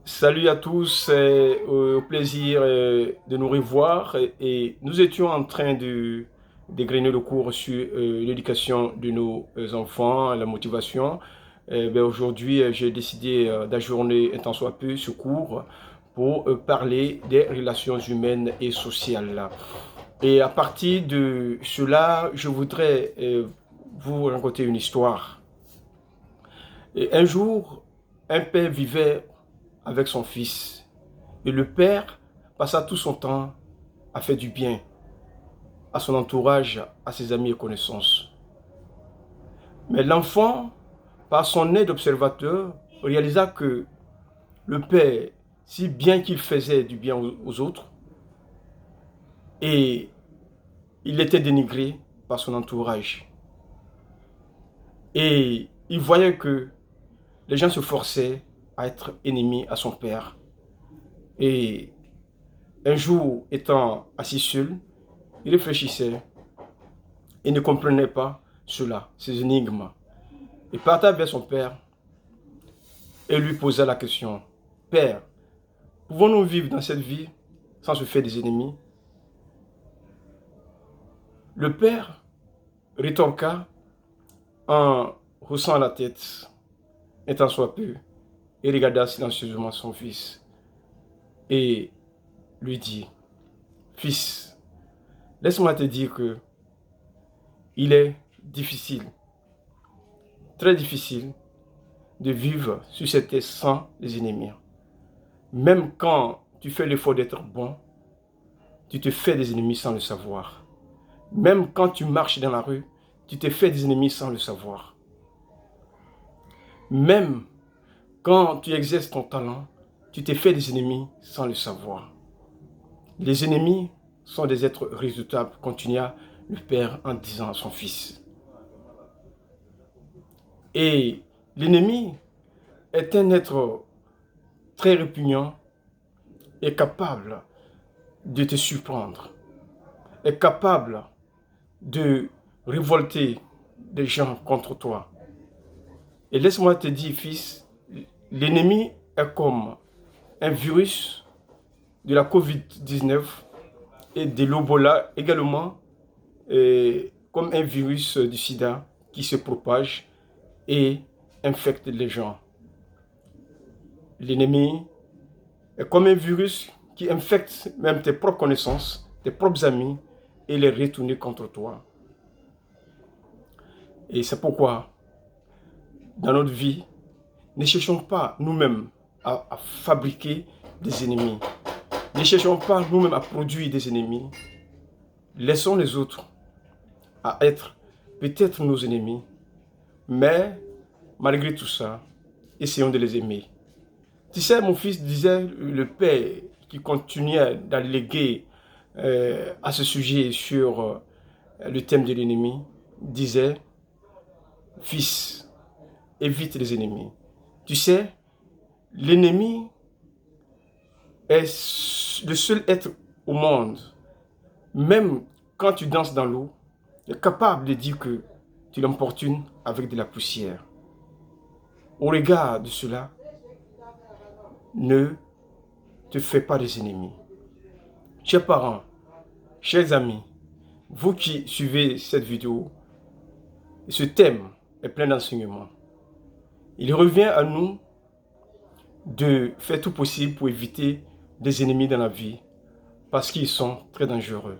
Salut à tous, au plaisir de nous revoir. Et nous étions en train de dégrainer le cours sur l'éducation de nos enfants, la motivation. Aujourd'hui, j'ai décidé d'ajourner un tant soit peu ce cours pour parler des relations humaines et sociales. Et à partir de cela, je voudrais vous raconter une histoire. Et un jour, un père vivait avec son fils. Et le père passa tout son temps à faire du bien à son entourage, à ses amis et connaissances. Mais l'enfant, par son aide observateur, réalisa que le père, si bien qu'il faisait du bien aux autres, et il était dénigré par son entourage. Et il voyait que les gens se forçaient à être ennemis à son père. Et un jour, étant assis seul, il réfléchissait et ne comprenait pas cela, ces énigmes. Il parta vers son père et lui posa la question: Père, pouvons-nous vivre dans cette vie sans se faire des ennemis? Le père rétorqua en haussant la tête, un tant soit peu, et regarda silencieusement son fils et lui dit: Fils, laisse-moi te dire que il est difficile, très difficile, de vivre sur cette terre sans les ennemis. Même quand tu fais l'effort d'être bon, tu te fais des ennemis sans le savoir. Même quand tu marches dans la rue, tu te fais des ennemis sans le savoir. Même quand tu exerces ton talent, tu te fais des ennemis sans le savoir. Les ennemis sont des êtres redoutables, continua le père en disant à son fils. Et l'ennemi est un être très répugnant et capable de te surprendre, est capable de révolter des gens contre toi. Et laisse-moi te dire, fils, l'ennemi est comme un virus de la COVID-19 et de l'Ebola également, comme un virus du sida qui se propage et infecte les gens. L'ennemi est comme un virus qui infecte même tes propres connaissances, tes propres amis et les retourne contre toi. Et c'est pourquoi, dans notre vie, ne cherchons pas nous-mêmes à fabriquer des ennemis. Ne cherchons pas nous-mêmes à produire des ennemis. Laissons les autres à être peut-être nos ennemis, mais malgré tout ça, essayons de les aimer. Tu sais, mon fils disait, le père qui continuait d'alléguer à ce sujet sur le thème de l'ennemi, disait: Fils, évite les ennemis. Tu sais, l'ennemi est le seul être au monde, même quand tu danses dans l'eau, est capable de dire que tu l'importunes avec de la poussière. Au regard de cela, ne te fais pas des ennemis. Chers parents, chers amis, vous qui suivez cette vidéo, ce thème est plein d'enseignements. Il revient à nous de faire tout possible pour éviter des ennemis dans la vie, parce qu'ils sont très dangereux.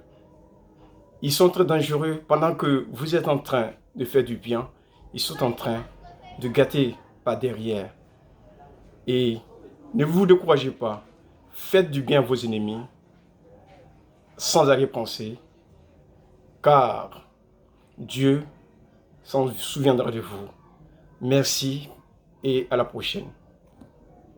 Ils sont très dangereux pendant que vous êtes en train de faire du bien, ils sont en train de gâter par derrière. Et ne vous découragez pas, faites du bien à vos ennemis, sans arrière-pensée, car Dieu s'en souviendra de vous. Merci et à la prochaine.